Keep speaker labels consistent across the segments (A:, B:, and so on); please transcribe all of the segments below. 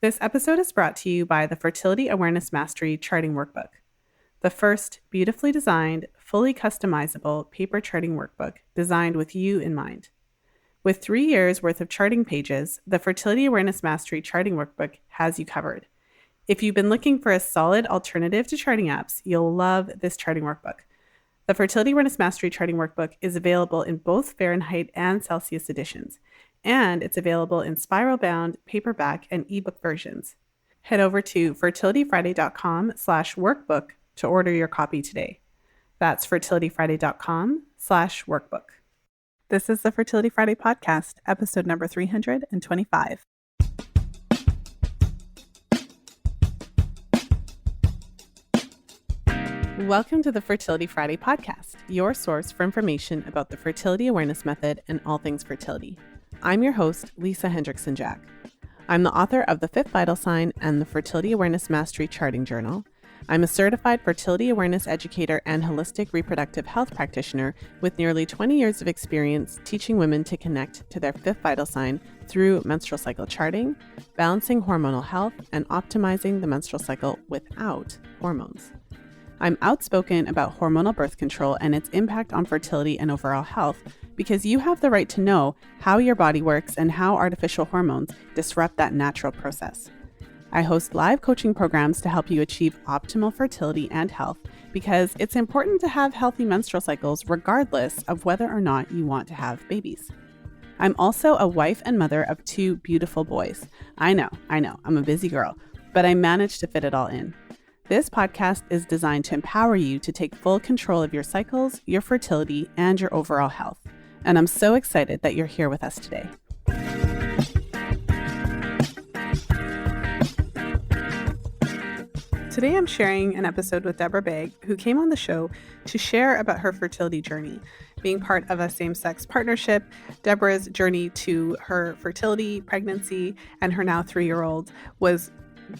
A: This episode is brought to you by the Fertility Awareness Mastery Charting Workbook, the first beautifully designed, fully customizable paper charting workbook designed with you in mind. With 3 years worth of charting pages, the Fertility Awareness Mastery Charting Workbook has you covered. If you've been looking for a solid alternative to charting apps, you'll love this charting workbook. The Fertility Awareness Mastery Charting Workbook is available in both Fahrenheit and Celsius editions, and it's available in spiral-bound, paperback, and ebook versions. Head over to fertilityfriday.com/workbook to order your copy today. That's fertilityfriday.com/workbook. This is the Fertility Friday podcast, episode number 325. Welcome to the Fertility Friday podcast, your source for information about the fertility awareness method and all things fertility. I'm your host, Lisa Hendrickson-Jack. I'm the author of The Fifth Vital Sign and the Fertility Awareness Mastery Charting Journal. I'm a certified fertility awareness educator and holistic reproductive health practitioner with nearly 20 years of experience teaching women to connect to their fifth vital sign through menstrual cycle charting, balancing hormonal health, and optimizing the menstrual cycle without hormones. I'm outspoken about hormonal birth control and its impact on fertility and overall health because you have the right to know how your body works and how artificial hormones disrupt that natural process. I host live coaching programs to help you achieve optimal fertility and health because it's important to have healthy menstrual cycles regardless of whether or not you want to have babies. I'm also a wife and mother of 2 beautiful boys. I know, I'm a busy girl, but I managed to fit it all in. This podcast is designed to empower you to take full control of your cycles, your fertility, and your overall health. And I'm so excited that you're here with us today. Today I'm sharing an episode with Deborah Begg, who came on the show to share about her fertility journey. Being part of a same-sex partnership, Deborah's journey to her fertility, pregnancy, and her now 3-year-old was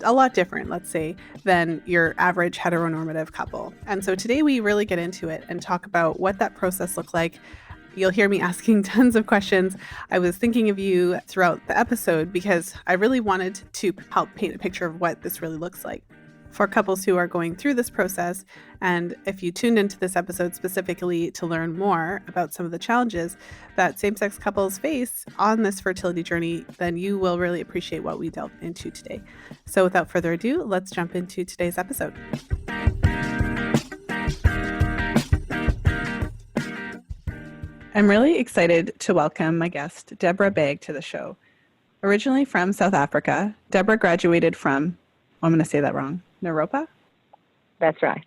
A: a lot different, let's say, than your average heteronormative couple. And so today we really get into it and talk about what that process looked like. You'll hear me asking tons of questions. I was thinking of you throughout the episode because I really wanted to help paint a picture of what this really looks like for couples who are going through this process. And if you tuned into this episode specifically to learn more about some of the challenges that same-sex couples face on this fertility journey, then you will really appreciate what we delve into today. So without further ado, let's jump into today's episode. I'm really excited to welcome my guest, Deborah Begg, to the show. Originally from South Africa, Deborah graduated from, I'm going to say that wrong, Naropa?
B: That's right.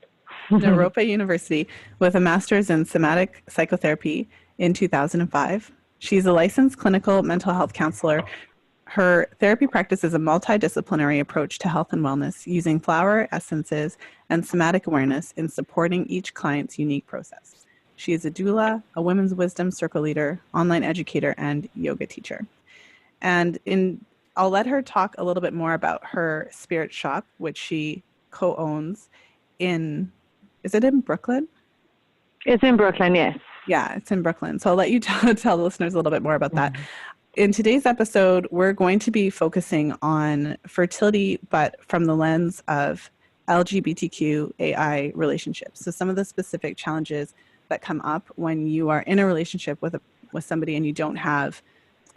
A: Naropa University with a master's in somatic psychotherapy in 2005. She's a licensed clinical mental health counselor. Her therapy practice is a multidisciplinary approach to health and wellness using flower essences and somatic awareness in supporting each client's unique process. She is a doula, a women's wisdom circle leader, online educator, and yoga teacher. And I'll let her talk a little bit more about her spirit shop, which she co-owns is it in Brooklyn?
B: It's in Brooklyn, yes.
A: Yeah, it's in Brooklyn. So I'll let you tell the listeners a little bit more about that. In today's episode, we're going to be focusing on fertility, but from the lens of LGBTQ AI relationships. So some of the specific challenges that come up when you are in a relationship with somebody and you don't have,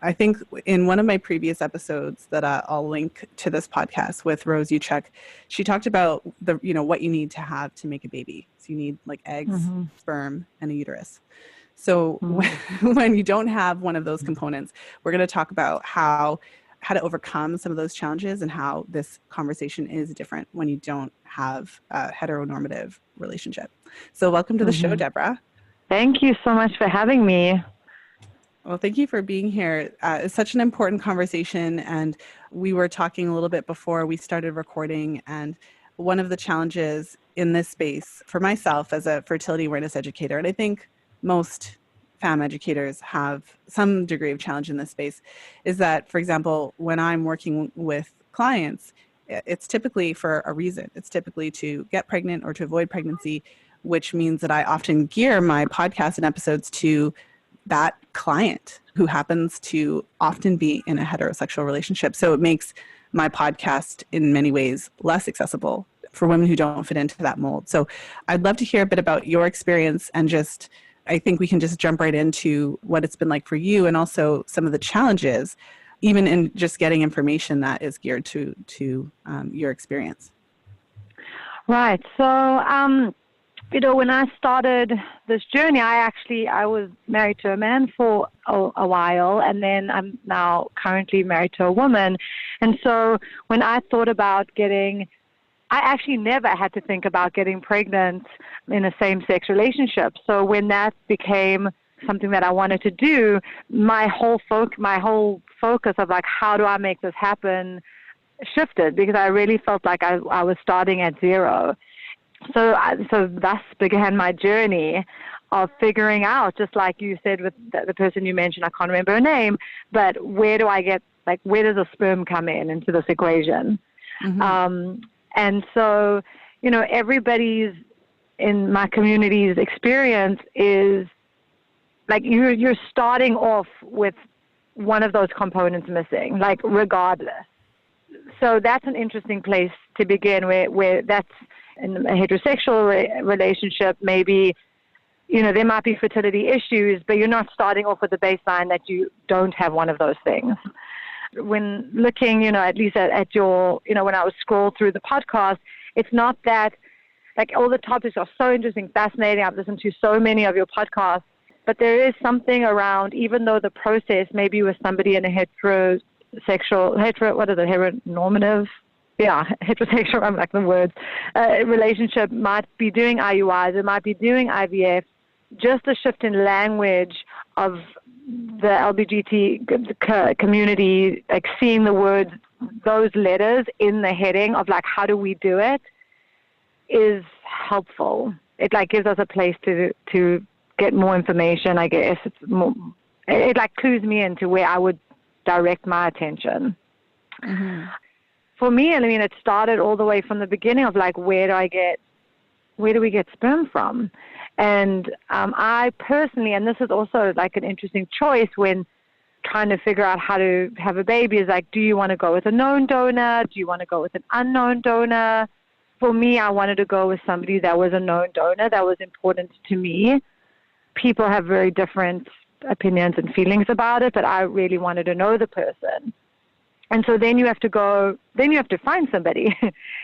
A: I think in one of my previous episodes that I'll link to this podcast with Rose Uchek, she talked about what you need to have to make a baby. So you need like eggs, sperm, and a uterus. So when you don't have one of those components, we're going to talk about how to overcome some of those challenges and how this conversation is different when you don't have a heteronormative relationship. So welcome to the show, Deborah.
B: Thank you so much for having me.
A: Well, thank you for being here. It's such an important conversation, and we were talking a little bit before we started recording, and one of the challenges in this space for myself as a fertility awareness educator, and I think most FAM educators have some degree of challenge in this space, is that, for example, when I'm working with clients, it's typically for a reason. It's typically to get pregnant or to avoid pregnancy, which means that I often gear my podcasts and episodes to that client who happens to often be in a heterosexual relationship. So it makes my podcast in many ways less accessible for women who don't fit into that mold. So I'd love to hear a bit about your experience, and just, I think we can just jump right into what it's been like for you, and also some of the challenges, even in just getting information that is geared to your experience.
B: Right. So, when I started this journey, I was married to a man for a while, and then I'm now currently married to a woman. And so when I thought about I actually never had to think about getting pregnant in a same-sex relationship. So when that became something that I wanted to do, my whole focus of like, how do I make this happen, shifted, because I really felt like I was starting at zero. So thus began my journey of figuring out, just like you said with the person you mentioned, I can't remember her name, but where does a sperm come into this equation? Mm-hmm. And so, everybody's in my community's experience is like you're starting off with one of those components missing, like regardless. So that's an interesting place to begin, where that's in a heterosexual relationship. Maybe, there might be fertility issues, but you're not starting off with the baseline that you don't have one of those things. When looking, at least at your, when I was scroll through the podcast, it's not that, like, all the topics are so interesting, fascinating. I've listened to so many of your podcasts, but there is something around, even though the process maybe with somebody in a heterosexual, heteronormative, heterosexual, I'm like the words, relationship might be doing IUIs, it might be doing IVF, just a shift in language of the LBGQ community, like seeing the words, those letters in the heading of like, how do we do it, is helpful. It like gives us a place to get more information, I guess. It like clues me into where I would direct my attention. Mm-hmm. For me, it started all the way from the beginning of like, where do we get sperm from? And I personally, and this is also like an interesting choice when trying to figure out how to have a baby, is like, do you want to go with a known donor? Do you want to go with an unknown donor? For me, I wanted to go with somebody that was a known donor, that was important to me. People have very different opinions and feelings about it, but I really wanted to know the person. And so then you have to find somebody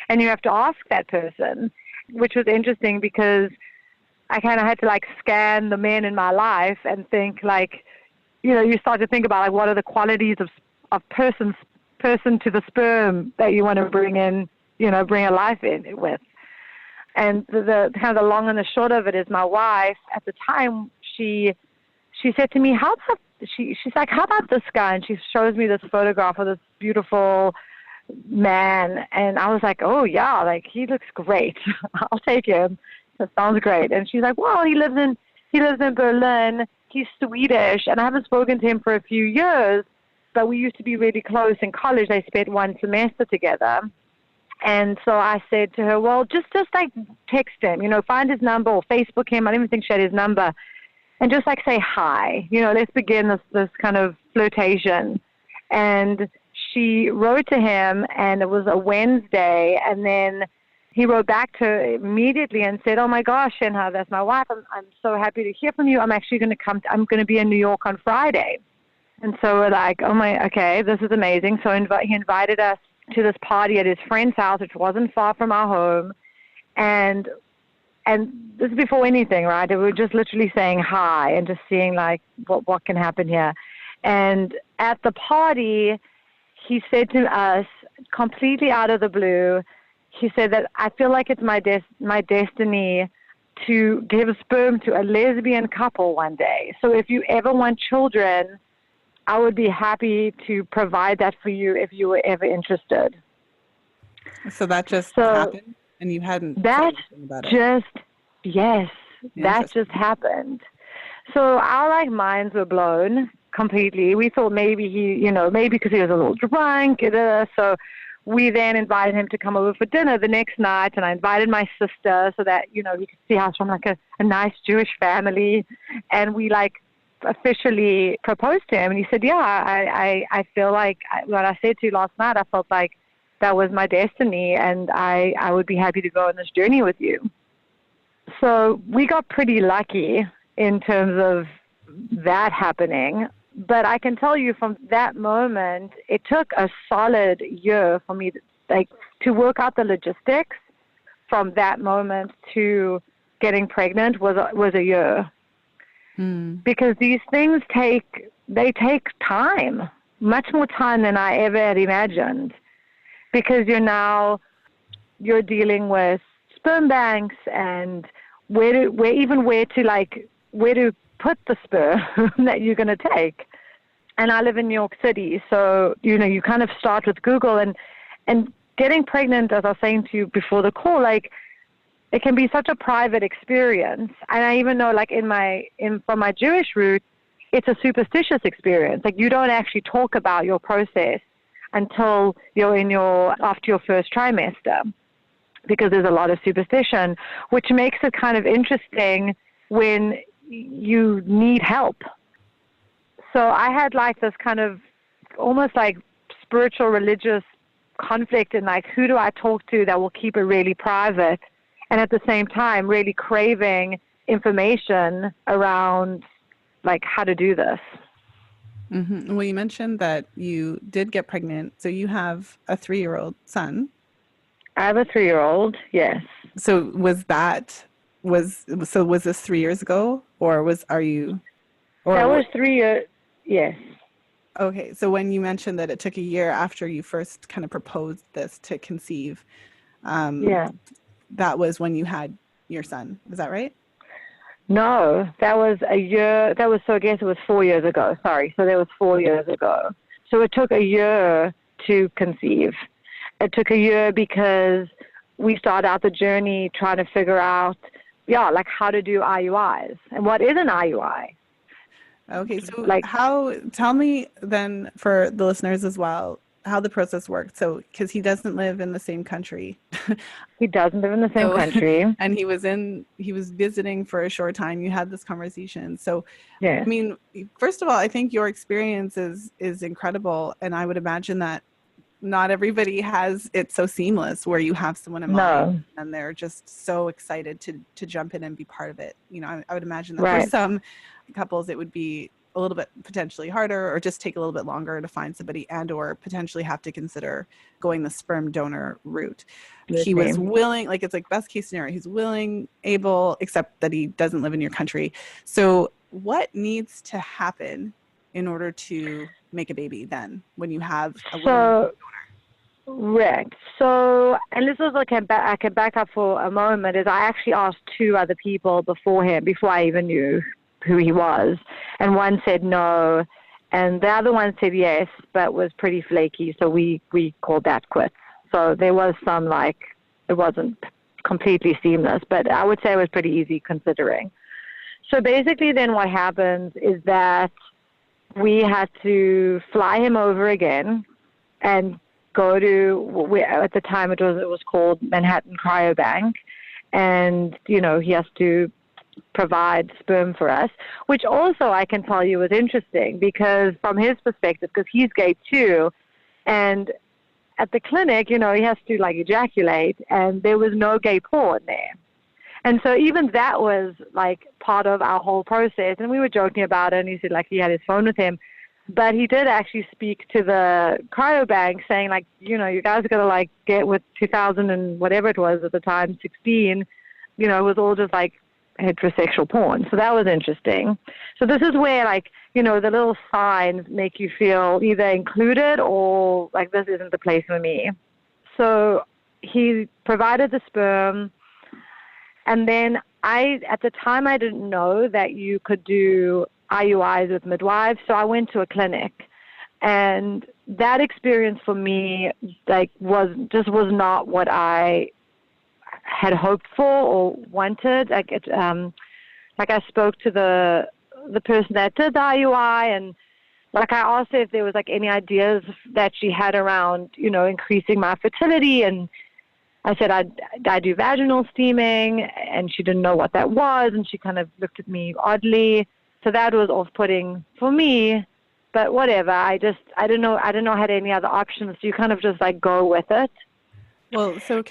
B: and you have to ask that person, which was interesting because I kind of had to like scan the men in my life and think like, you start to think about like, what are the qualities of person to the sperm that you want to bring in, bring a life in with. And the kind of the long and the short of it is, my wife at the time, she said to me, she's like, how about this guy? And she shows me this photograph of this beautiful man. And I was like, oh yeah, like he looks great. I'll take him. That sounds great. And she's like, well, he lives in Berlin. He's Swedish. And I haven't spoken to him for a few years, but we used to be really close in college. They spent one semester together. And so I said to her, well, just like text him, find his number or Facebook him. I don't even think she had his number. And just like say hi, let's begin this kind of flirtation. And she wrote to him, and it was a Wednesday. And then he wrote back to her immediately and said, oh my gosh, Shenha, that's my wife. I'm so happy to hear from you. I'm actually going to I'm going to be in New York on Friday. And so we're like, okay, this is amazing. So he invited us to this party at his friend's house, which wasn't far from our home. And this is before anything, right? We were just literally saying hi and just seeing like what can happen here. And at the party, he said to us, completely out of the blue, he said that I feel like it's my destiny to give sperm to a lesbian couple one day. So if you ever want children, I would be happy to provide that for you if you were ever interested.
A: So that just happened, and you hadn't said anything about it?
B: Yes, that just happened. So our minds were blown completely. We thought maybe maybe because he was a little drunk. So we then invited him to come over for dinner the next night, and I invited my sister so that, he could see us from like a nice Jewish family. And we officially proposed to him. And he said, yeah, I feel like what I said to you last night, I felt like that was my destiny, and I would be happy to go on this journey with you. So we got pretty lucky in terms of that happening. But I can tell you from that moment, it took a solid year for me to work out the logistics. From that moment to getting pregnant was a year. Because these things take time, much more time than I ever had imagined. Because you're dealing with sperm banks and where to put the sperm that you're going to take. And I live in New York City, so you kind of start with Google and getting pregnant, as I was saying to you before the call, like, it can be such a private experience. And I even know, like, from my Jewish root, it's a superstitious experience. Like, you don't actually talk about your process until you're after your first trimester, because there's a lot of superstition, which makes it kind of interesting when you need help. So I had like this kind of almost like spiritual religious conflict in like, who do I talk to that will keep it really private, and at the same time really craving information around like how to do this.
A: Mm-hmm. Well, you mentioned that you did get pregnant, so you have a 3-year-old son.
B: I have a 3-year-old, yes.
A: So was this 3 years ago, or
B: that was 3 years, yes.
A: Okay, so when you mentioned that it took a year after you first kind of proposed this to conceive, that was when you had your son. Is that right?
B: No, that was a year. So I guess it was 4 years ago. Sorry. So that was 4 years ago. So it took a year to conceive. It took a year because we started out the journey trying to figure out, like how to do IUIs and what is an IUI.
A: Okay, so tell me then, for the listeners as well, how the process worked. So, because he doesn't live in the same country.
B: He doesn't live in the same country.
A: And he was visiting for a short time. You had this conversation. So,
B: yeah.
A: I mean, first of all, I think your experience is incredible. And I would imagine that not everybody has it so seamless where you have someone in mind and they're just so excited to jump in and be part of it. I would imagine that for some couples it would be a little bit potentially harder, or just take a little bit longer to find somebody, and or potentially have to consider going the sperm donor route. He was willing, like, it's like best case scenario, he's willing, able, except that he doesn't live in your country. So what needs to happen in order to make a baby then, when you have a willing donor?
B: Right. So, and this is like, I can back up for a moment, is I actually asked 2 other people before I even knew who he was. And one said no, and the other one said yes, but was pretty flaky. So we called that quits. So there was some, like, it wasn't completely seamless, but I would say it was pretty easy considering. So basically then what happens is that we had to fly him over again and go to, at the time it was called Manhattan Cryobank, and he has to provide sperm for us, which also I can tell you was interesting, because from his perspective, because he's gay too, and at the clinic, he has to like ejaculate, and there was no gay porn there. And so even that was like part of our whole process, and we were joking about it, and he said like he had his phone with him. But he did actually speak to the cryobank saying, like, you guys are going to, like, get with 2000 and whatever it was at the time, 16, it was all just, like, heterosexual porn. So that was interesting. So this is where, like, the little signs make you feel either included or, like, this isn't the place for me. So he provided the sperm. And then at the time, I didn't know that you could do IUIs with midwives, so I went to a clinic, and that experience for me, like, was not what I had hoped for or wanted. Like, I spoke to the person that did the IUI, and like I asked her if there was like any ideas that she had around, increasing my fertility, and I said I do vaginal steaming, and she didn't know what that was, and she kind of looked at me oddly. So that was off-putting for me, but whatever. I didn't know I had any other options. So you kind of just like go with it.
A: Well, so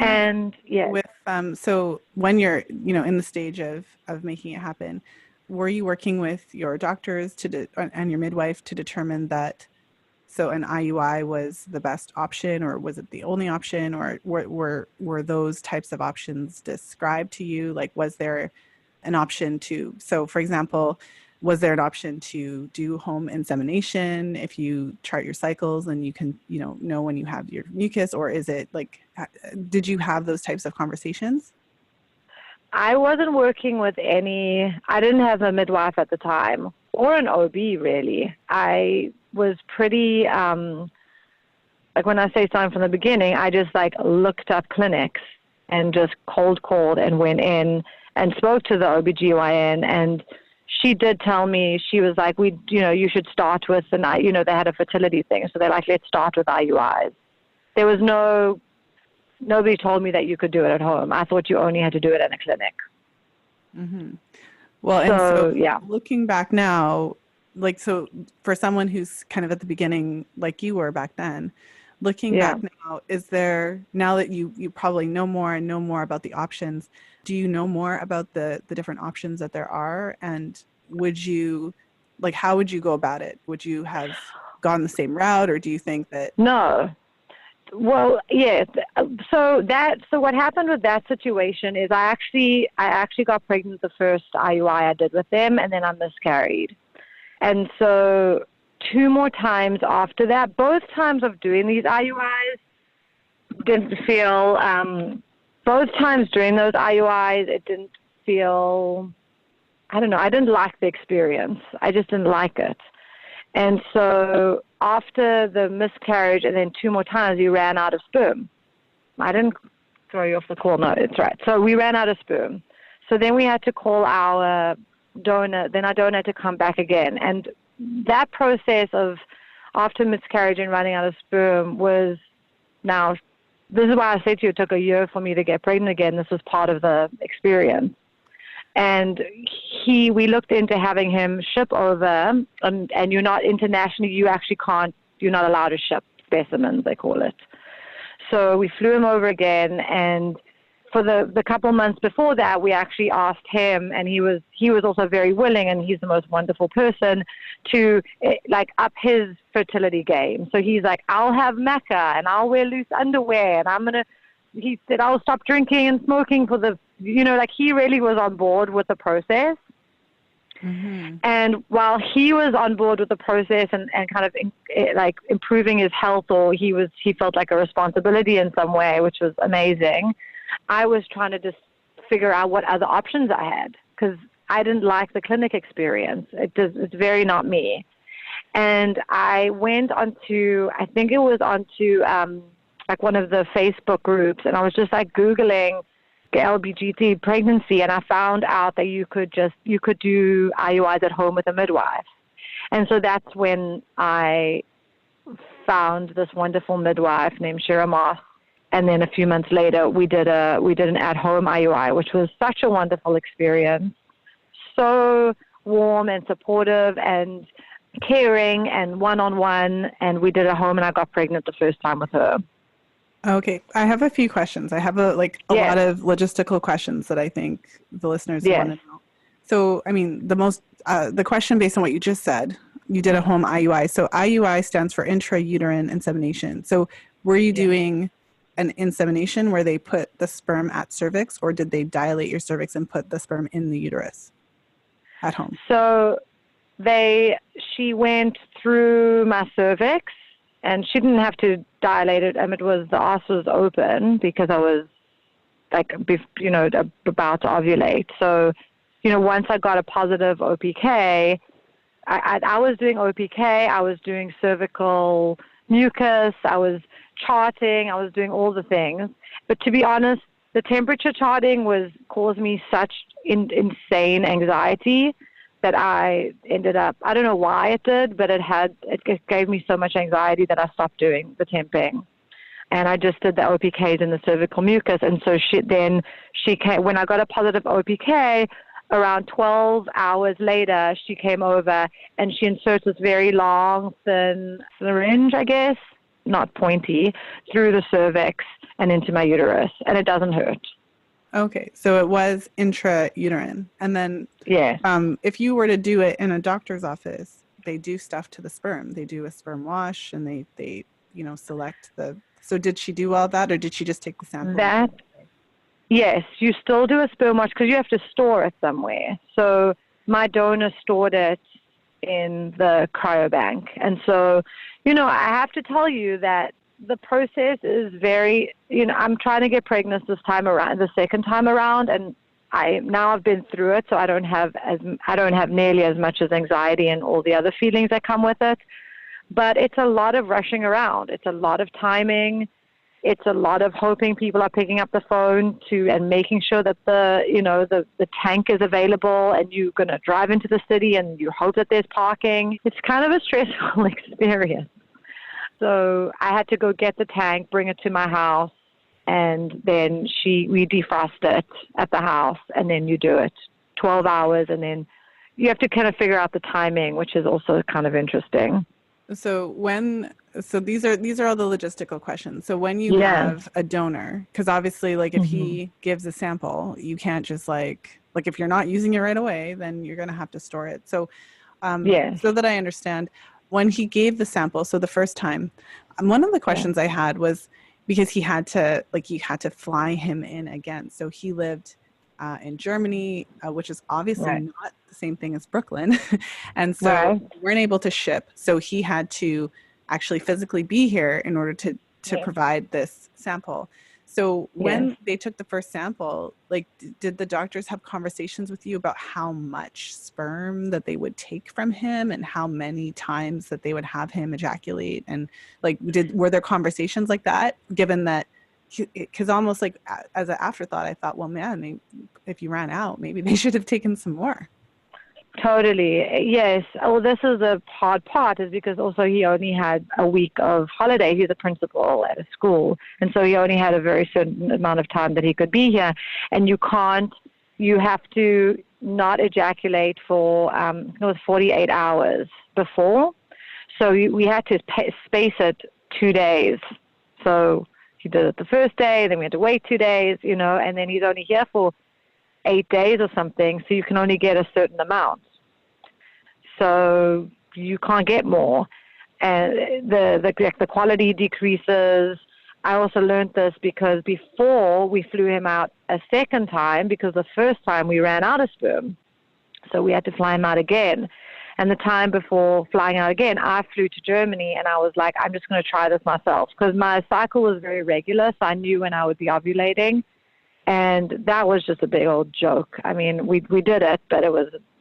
A: so when you're, in the stage of making it happen, were you working with your doctors and your midwife to determine that so an IUI was the best option, or was it the only option, or were those types of options described to you? Like, was there an option so for example, was there an option to do home insemination if you chart your cycles and you can, know when you have your mucus, or is it like, did you have those types of conversations?
B: I wasn't working with I didn't have a midwife at the time or an OB really. I was pretty, like when I say starting from the beginning, I just like looked up clinics and just cold called and went in and spoke to the OBGYN, and she did tell me, she was like, you should start with, they had a fertility thing. So they're like, let's start with IUIs. There was nobody told me that you could do it at home. I thought you only had to do it in a clinic.
A: Mm-hmm. Well, yeah. Looking back now, like, so for someone who's kind of at the beginning, like you were back then, looking back now, is there, now that you probably know more about the options, do you know more about the different options that there are? And how would you go about it? Would you have gone the same route, or do you think that?
B: No. Well, yeah. So what happened with that situation is I actually got pregnant the first IUI I did with them, and then I miscarried. And so 2 more times after that, both times of doing these IUIs didn't feel, both times during those IUIs, it didn't feel, I don't know, I didn't like the experience. I just didn't like it. And so after the miscarriage and then 2 more times, we ran out of sperm. I didn't throw you off the call. No, it's right. So we ran out of sperm. So then we had to call our donor, then our donor to come back again. And that process of after miscarriage and running out of sperm was now, this is why I said to you, it took a year for me to get pregnant again. This was part of the experience. And we looked into having him ship over, and you're not internationally, you're not allowed to ship specimens, they call it. So we flew him over again, and for the couple months before that, we actually asked him, and he was also very willing, and he's the most wonderful person, to like up his fertility game. So he's like, I'll have maca, and I'll wear loose underwear, and he said, I'll stop drinking and smoking for he really was on board with the process. Mm-hmm. And while he was on board with the process and kind of like improving his health, or he felt like a responsibility in some way, which was amazing, I was trying to just figure out what other options I had, because I didn't like the clinic experience. It's very not me. And I went onto, I think it was onto like one of the Facebook groups, and I was just like Googling LBGT pregnancy, and I found out that you could do IUIs at home with a midwife. And so that's when I found this wonderful midwife named Shira Moss. And then a few months later, we did an at-home IUI, which was such a wonderful experience. So warm and supportive and caring and one-on-one. And we did it at home, and I got pregnant the first time with her.
A: Okay, I have a few questions. I have a lot of logistical questions that I think the listeners want to know. So, I mean, the question based on what you just said, you did a home IUI. So IUI stands for intrauterine insemination. So were you doing an insemination where they put the sperm at cervix, or did they dilate your cervix and put the sperm in the uterus at home?
B: So she went through my cervix, and she didn't have to dilate it. The arse was open because I was like, about to ovulate. So, once I got a positive OPK, I was doing OPK, I was doing cervical mucus, I was charting, I was doing all the things. But to be honest, the temperature charting caused me such insane anxiety that I ended up, I don't know why it did, but it gave me so much anxiety that I stopped doing the temping. And I just did the OPKs and the cervical mucus. And so she came, when I got a positive OPK, around 12 hours later, she came over and she inserts this very long, thin syringe, I guess, not pointy, through the cervix and into my uterus, and it doesn't hurt.
A: Okay, so it was intrauterine. And then
B: Yeah.
A: if you were to do it in a doctor's office, they do stuff to the sperm. They do a sperm wash and they select the... So did she do all that, or did she just take the sample?
B: Yes, you still do a sperm wash because you have to store it somewhere. So my donor stored it in the cryobank. And so, I have to tell you that the process is very, I'm trying to get pregnant the second time around, and I've been through it, so I don't have nearly as much as anxiety and all the other feelings that come with it. But it's a lot of rushing around. It's a lot of timing. It's a lot of hoping people are picking up the phone and making sure that the tank is available, and you're going to drive into the city and you hope that there's parking. It's kind of a stressful experience. So I had to go get the tank, bring it to my house, and then we defrost it at the house, and then you do it 12 hours, and then you have to kind of figure out the timing, which is also kind of interesting.
A: So these are all the logistical questions. So when you have a donor, because obviously, like, if he gives a sample, you can't just like if you're not using it right away, then you're going to have to store it. So, so that I understand, when he gave the sample, so the first time, one of the questions I had was because you had to fly him in again. So he lived in Germany, which is obviously not the same thing as Brooklyn. And so we weren't able to ship. So he had to actually physically be here in order to provide this sample. So when they took the first sample, like, did the doctors have conversations with you about how much sperm that they would take from him and how many times that they would have him ejaculate? And like, were there conversations like that, given that, because almost like as an afterthought, I thought, well, man, if you ran out, maybe they should have taken some more.
B: Totally. Yes. Oh, this is the hard part, is because also he only had a week of holiday. He's a principal at a school. And so he only had a very certain amount of time that he could be here. And you have to not ejaculate for 48 hours before. So we had to space it 2 days. So he did it the first day, then we had to wait 2 days, and then he's only here for 8 days or something, so you can only get a certain amount. So you can't get more. And the quality decreases. I also learned this because before we flew him out a second time, because the first time we ran out of sperm. So we had to fly him out again. And the time before flying out again, I flew to Germany, and I was like, I'm just going to try this myself, because my cycle was very regular, so I knew when I would be ovulating. And that was just a big old joke. I mean, we did it, but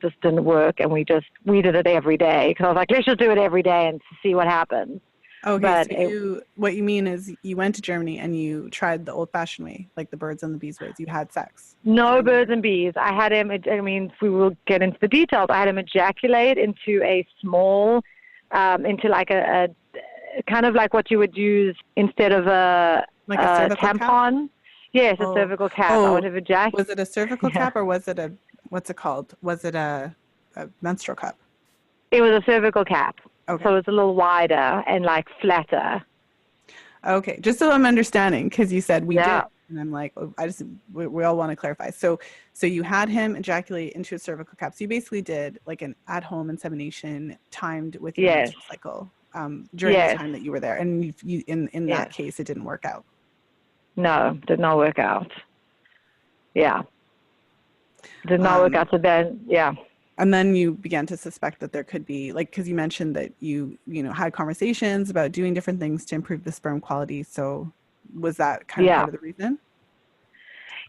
B: just didn't work, and we did it every day, because I was like, let's just do it every day and see what happens.
A: Okay, but so what you mean is you went to Germany and you tried the old-fashioned way, like the birds and the bees ways. You had sex.
B: No birds and bees. I had him, if we will get into the details, I had him ejaculate into a small, into like a kind of like what you would use instead of a tampon. Cap? Yes, a cervical cap. I would have ejaculated.
A: Was it a cervical cap, or was it what's it called? Was it a menstrual cup?
B: It was a cervical cap.
A: Okay.
B: So it's a little wider and like flatter.
A: Okay, just so I'm understanding, because you said we did, and I'm like, we all want to clarify. So you had him ejaculate into a cervical cap. So you basically did like an at-home insemination timed with your menstrual cycle during the time that you were there, and you in that case, it didn't work out.
B: No, did not work out. Yeah, did not work out. So then,
A: And then you began to suspect that there could be, like, because you mentioned that you had conversations about doing different things to improve the sperm quality. So was that kind of part of the reason?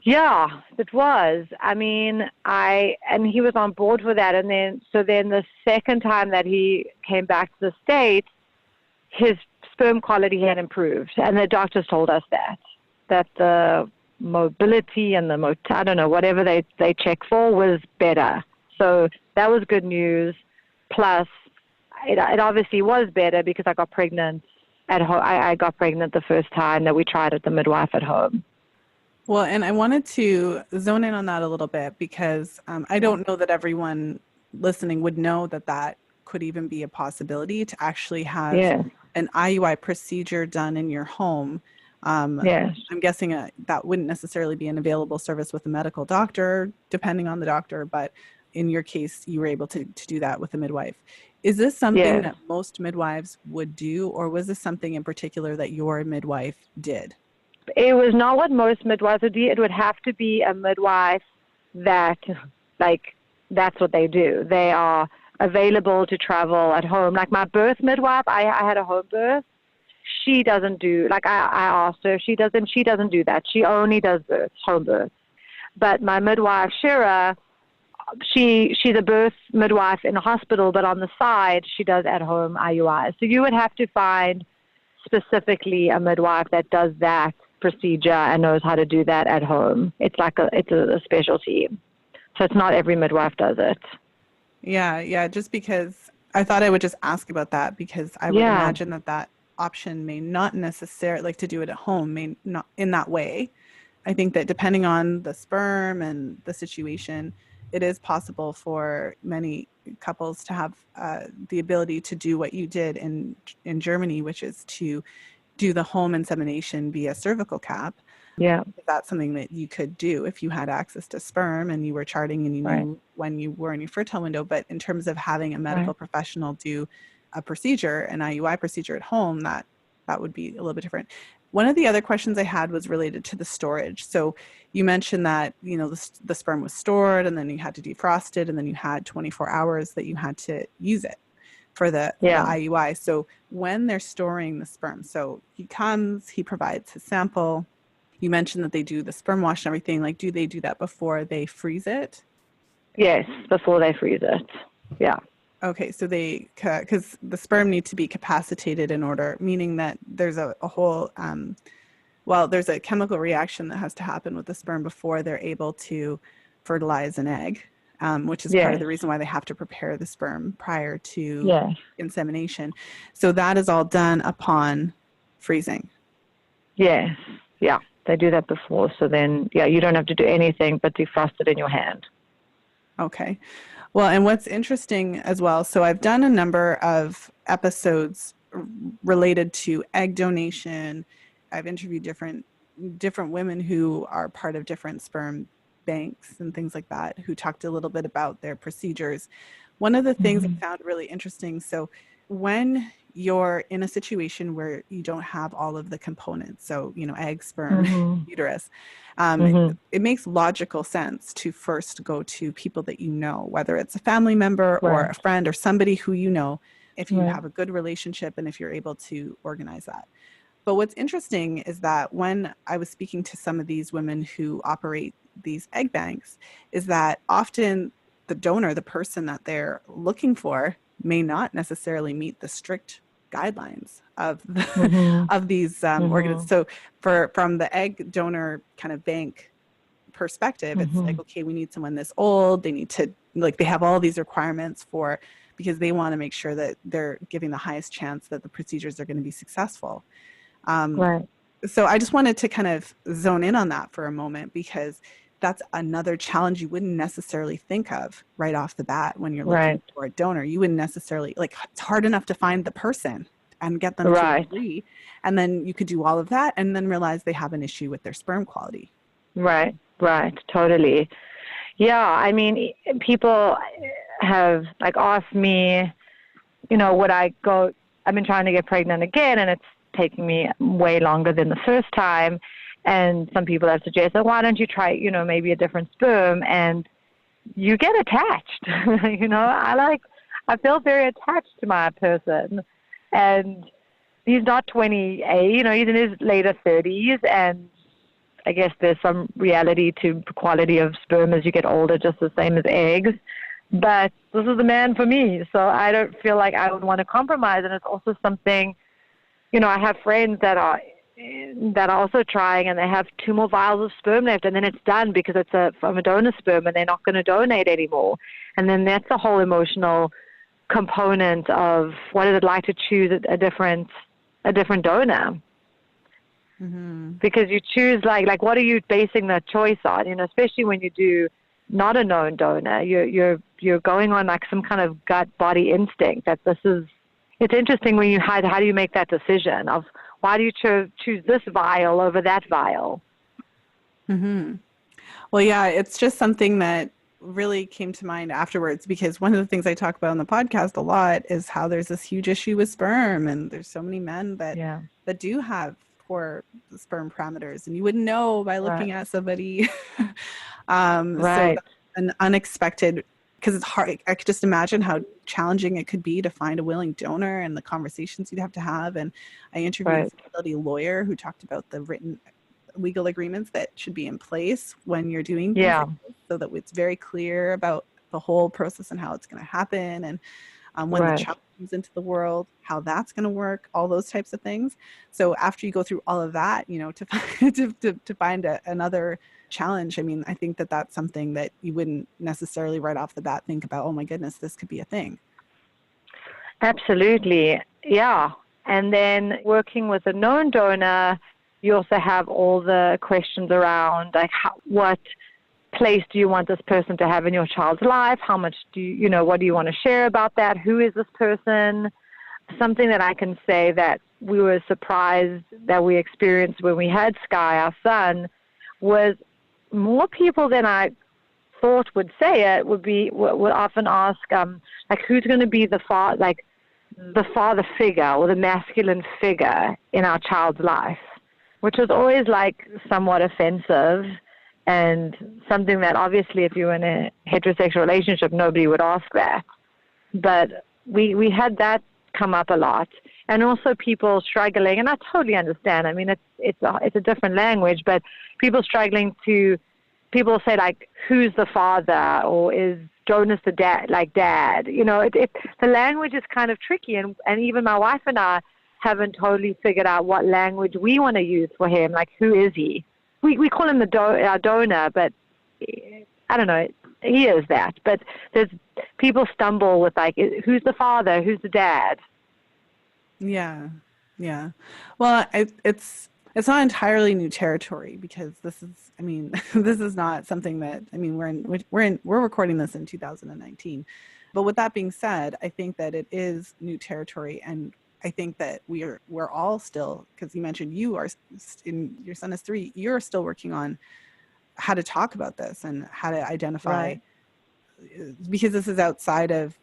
B: Yeah, it was. I mean, and he was on board for that. And then the second time that he came back to the States, his sperm quality had improved. And the doctors told us that the mobility and I don't know, whatever they check for was better. So that was good news. Plus, it obviously was better because I got pregnant at home. I got pregnant the first time that we tried at the midwife at home.
A: Well, and I wanted to zone in on that a little bit because I
B: Yeah.
A: don't know that everyone listening would know that that could even be a possibility to actually have
B: Yes.
A: an IUI procedure done in your home. Um,
B: Yes.
A: I'm guessing that wouldn't necessarily be an available service with a medical doctor, depending on the doctor, but in your case, you were able to do that with a midwife. Is this something
B: Yes.
A: that most midwives would do, or was this something in particular that your midwife did?
B: It was not what most midwives would do. It would have to be a midwife that, like, that's what they do. They are available to travel at home. Like my birth midwife, I had a home birth. She doesn't do, like I asked her, she doesn't do that. She only does births, home births. But my midwife, Shira, she's a birth midwife in a hospital, but on the side, she does at-home IUI. So you would have to find specifically a midwife that does that procedure and knows how to do that at home. It's like it's a specialty. So it's not every midwife does it.
A: Yeah, just because I thought I would just ask about that because I would
B: Yeah,
A: imagine that that option may not necessarily like to do it at home, may not in that way. I think that depending on the sperm and the situation, it is possible for many couples to have the ability to do what you did in Germany, which is to do the home insemination via cervical cap.
B: yeah,
A: That's something that you could do if you had access to sperm and you were charting and you
B: right,
A: knew when you were in your fertile window. But in terms of having a medical
B: right.
A: professional do a procedure, an IUI procedure at home, that would be a little bit different. One of the other questions I had was related to the storage. So you mentioned that the sperm was stored and then you had to defrost it and then you had 24 hours that you had to use it for the
B: Yeah.
A: IUI. So when they're storing the sperm, so he comes, he provides his sample. You mentioned that they do the sperm wash and everything. Like, do they do that before they freeze it?
B: Yes, before they freeze it. Yeah.
A: Okay, so because the sperm need to be capacitated in order, meaning that there's a whole, there's a chemical reaction that has to happen with the sperm before they're able to fertilize an egg, which is part of
B: Yes.
A: the reason why they have to prepare the sperm prior to
B: Yes.
A: insemination. So that is all done upon freezing.
B: Yes. Yeah. They do that before. So then, yeah, you don't have to do anything but defrost it in your hand.
A: Okay. Well, and what's interesting as well, so I've done a number of episodes related to egg donation. I've interviewed different women who are part of different sperm banks and things like that who talked a little bit about their procedures. One of the things I
B: Mm-hmm.
A: found really interesting, so when you're in a situation where you don't have all of the components, so egg, sperm,
B: Mm-hmm.
A: uterus,
B: Mm-hmm.
A: it makes logical sense to first go to people that you know, whether it's a family member or
B: Right.
A: a friend or somebody who you know, if you
B: Right.
A: have a good relationship and if you're able to organize that. But what's interesting is that when I was speaking to some of these women who operate these egg banks, is that often the donor, the person that they're looking for, may not necessarily meet the strict guidelines
B: Mm-hmm.
A: of these
B: Mm-hmm.
A: organisms. So from the egg donor kind of bank perspective, it's
B: Mm-hmm.
A: like, okay, we need someone this old. They need to, like, they have all these requirements because they want to make sure that they're giving the highest chance that the procedures are going to be successful. Um,
B: Right.
A: so I just wanted to kind of zone in on that for a moment because that's another challenge you wouldn't necessarily think of right off the bat when you're looking
B: Right.
A: for a donor. You wouldn't necessarily, like, it's hard enough to find the person and get them to
B: Right.
A: agree. And then you could do all of that and then realize they have an issue with their sperm quality.
B: Right. Right. Totally. Yeah. I mean, people have like asked me, would I go? I've been trying to get pregnant again, and it's taking me way longer than the first time. And some people have suggested, why don't you try, maybe a different sperm? And you get attached. I feel very attached to my person. And he's not 28, he's in his later 30s. And I guess there's some reality to the quality of sperm as you get older, just the same as eggs. But this is the man for me, so I don't feel like I would want to compromise. And it's also something, I have friends that are also trying, and they have 2 more vials of sperm left, and then it's done because it's from a donor sperm, and they're not going to donate anymore. And then that's the whole emotional component of what is it like to choose a different donor. Because you choose, like what are you basing that choice on? You know, especially when you do not a known donor, you're going on like some kind of gut body instinct that this is. It's interesting when how do you make that decision of why do you choose this vial over that vial?
A: Well, yeah, it's just something that really came to mind afterwards, because one of the things I talk about on the podcast a lot is how there's this huge issue with sperm, and there's so many men that do have poor sperm parameters, and you wouldn't know by looking at somebody. So that's an unexpected, because it's hard. I could just imagine how challenging it could be to find a willing donor and the conversations you'd have to have. And I interviewed a fertility lawyer who talked about the written legal agreements that should be in place when you're doing things like this, so that it's very clear about the whole process and how it's going to happen, and when the child comes into the world, how that's going to work, all those types of things. So after you go through all of that, you know, to find another challenge, I mean, I think that that's something that you wouldn't necessarily right off the bat think about, oh my goodness, this could be a thing.
B: Absolutely. Yeah. And then working with a known donor, you also have all the questions around, like, what place do you want this person to have in your child's life? How much what do you want to share about that? Who is this person? Something that I can say that we were surprised that we experienced when we had Sky, our son, was more people than I thought would say it would often ask, like, who's going to be the father figure or the masculine figure in our child's life, which was always like somewhat offensive, and something that obviously if you're in a heterosexual relationship, nobody would ask that. But we had that come up a lot, and also people struggling, and I totally understand. I mean, it's a different language, but people struggling people say, like, who's the father, or is Jonas the dad, like dad? You know, the language is kind of tricky, and even my wife and I haven't totally figured out what language we want to use for him. Like, who is he? We call him our donor, but I don't know. He is that. But there's people stumble with, like, who's the father? Who's the dad?
A: Yeah. Well, it's not entirely new territory, because this is not something that, we're recording this in 2019. But with that being said, I think that it is new territory, and I think that we're all still, because you mentioned your son is 3, you're still working on how to talk about this and how to identify, because this is outside of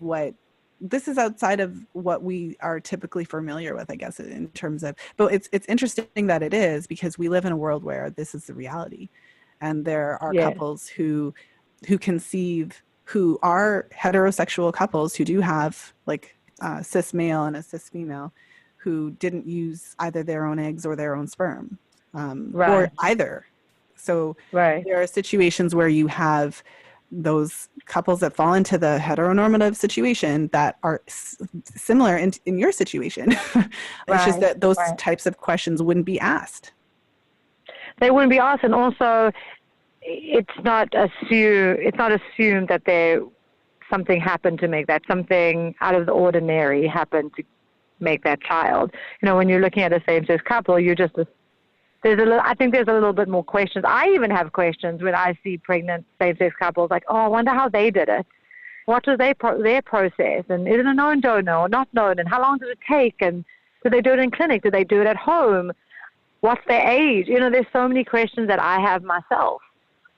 A: what we are typically familiar with, I guess, in terms of, but it's interesting that it is, because we live in a world where this is the reality, and there are couples who conceive, who are heterosexual couples who do have, like, cis male and a cis female, who didn't use either their own eggs or their own sperm, or either. So there are situations where you have those couples that fall into the heteronormative situation that are similar in your situation. It's just that those types of questions wouldn't be asked.
B: They wouldn't be asked, and also it's not assumed that something happened to make that, something out of the ordinary happened to make that child. You know, when you're looking at a same-sex couple, I think there's a little bit more questions. I even have questions when I see pregnant same-sex couples, like, oh, I wonder how they did it. What was their process? And is it a known donor or not known? And how long did it take? And did they do it in clinic? Did they do it at home? What's their age? You know, there's so many questions that I have myself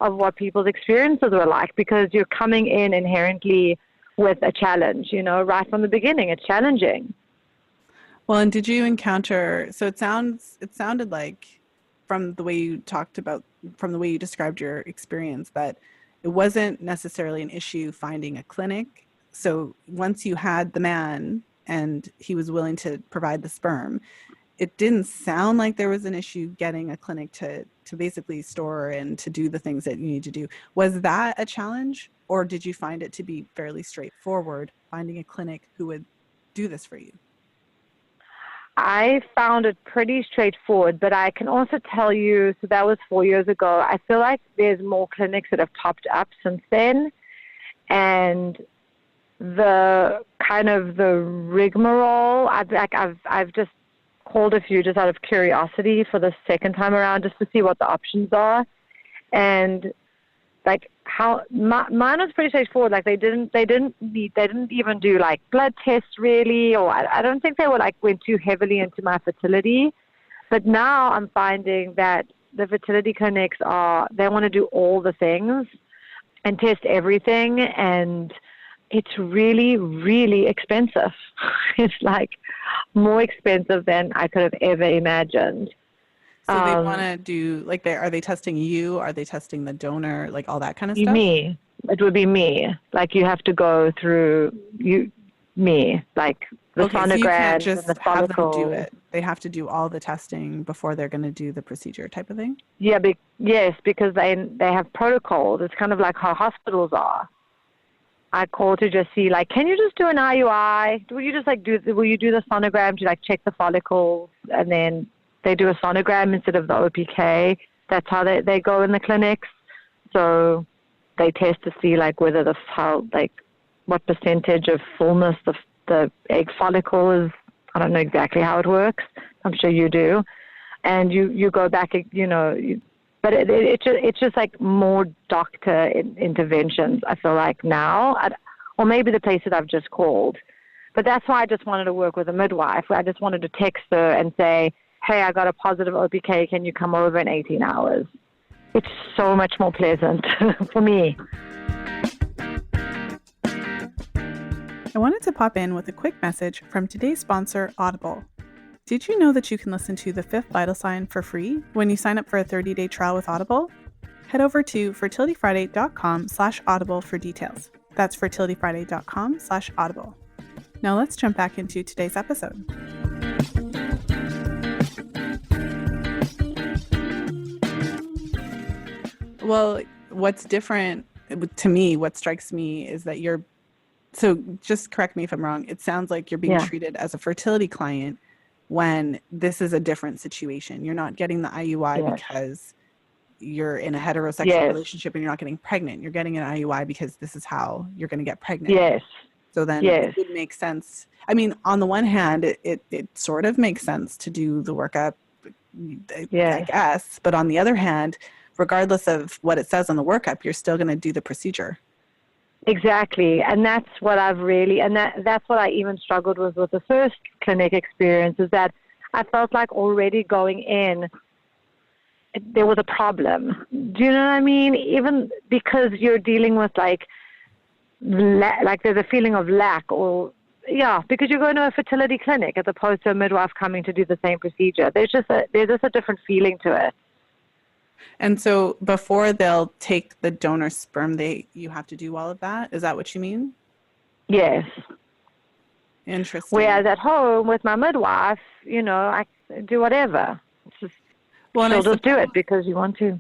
B: of what people's experiences were like, because you're coming in inherently with a challenge, you know, right from the beginning. It's challenging.
A: Well, and did you encounter, so it sounded like, from the way you described your experience, that it wasn't necessarily an issue finding a clinic. So once you had the man and he was willing to provide the sperm, it didn't sound like there was an issue getting a clinic to basically store and to do the things that you need to do. Was that a challenge, or did you find it to be fairly straightforward, finding a clinic who would do this for you?
B: I found it pretty straightforward, but I can also tell you, so that was 4 years ago, I feel like there's more clinics that have popped up since then, and the kind of the rigmarole, I've just called a few just out of curiosity for the second time around, just to see what the options are. And like mine was pretty straightforward. Like they didn't even do like blood tests really, or I don't think they went too heavily into my fertility. But now I'm finding that the fertility clinics they want to do all the things and test everything, and it's really, really expensive. It's like more expensive than I could have ever imagined.
A: So they want to do, like, are they testing you? Are they testing the donor? Like all that kind of stuff?
B: Me. It would be me. Like you have to go through me. Like the
A: sonogram, so you can't just
B: and the
A: have them
B: follicle.
A: do it. They have to do all the testing before they're going to do the procedure type of thing?
B: Yeah, yes, because they have protocols. It's kind of like how hospitals are. I call to just see, like, can you just do an IUI? Will you just will you do the sonogram to check the follicles, and then they do a sonogram instead of the OPK? That's how they go in the clinics. So they test to see whether what percentage of fullness the egg follicle is. I don't know exactly how it works. I'm sure you do. And you go back, but it's just more doctor interventions, I feel like now, or maybe the places I've just called. But that's why I just wanted to work with a midwife. I just wanted to text her and say, hey, I got a positive OPK. Can you come over in 18 hours? It's so much more pleasant for me.
A: I wanted to pop in with a quick message from today's sponsor, Audible. Did you know that you can listen to The Fifth Vital Sign for free when you sign up for a 30-day trial with Audible? Head over to fertilityfriday.com/audible for details. That's fertilityfriday.com/audible. Now let's jump back into today's episode. Well, what's different to me, what strikes me is that so just correct me if I'm wrong, it sounds like you're being treated as a fertility client when this is a different situation. You're not getting the IUI because you're in a heterosexual relationship and you're not getting pregnant. You're getting an IUI because this is how you're going to get pregnant.
B: Yes.
A: So then it would make sense. I mean, on the one hand, it sort of makes sense to do the workup, I guess. But on the other hand, regardless of what it says on the workup, you're still going to do the procedure.
B: Exactly. And that's what I've really, and that's what I even struggled with the first clinic experience, is that I felt like already going in, there was a problem. Do you know what I mean? Even because you're dealing with there's a feeling of lack, or because you're going to a fertility clinic as opposed to a midwife coming to do the same procedure. There's just a different feeling to it.
A: And so before they'll take the donor sperm, you have to do all of that? Is that what you mean?
B: Yes.
A: Interesting.
B: Whereas at home with my midwife, I do whatever. She'll just do it because you want to.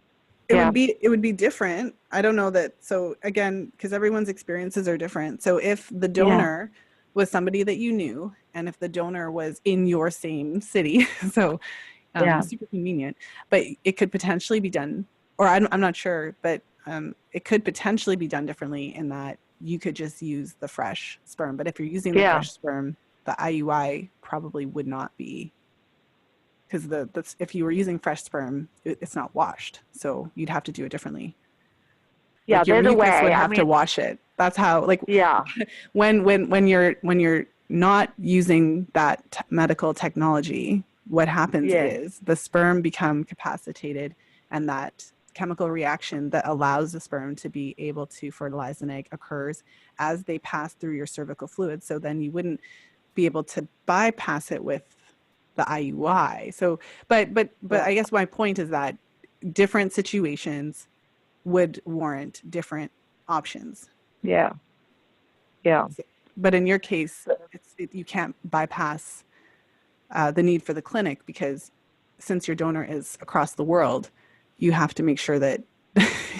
A: It would be different. I don't know that. So again, because everyone's experiences are different. So if the donor was somebody that you knew, and if the donor was in your same city, so super convenient, but it could potentially be done, or I'm not sure, but it could potentially be done differently in that you could just use the fresh sperm. But if you're using the fresh sperm, the IUI probably would not be, because if you were using fresh sperm, it's not washed, so you'd have to do it differently.
B: Yeah,
A: your
B: there's a
A: mucus
B: way.
A: would have to wash it. That's how. When you're not using that medical technology, what happens is the sperm become capacitated, and that chemical reaction that allows the sperm to be able to fertilize an egg occurs as they pass through your cervical fluid. So then you wouldn't be able to bypass it with the IUI. So, but I guess my point is that different situations would warrant different options.
B: Yeah.
A: But in your case, you can't bypass the need for the clinic, because since your donor is across the world, you have to make sure that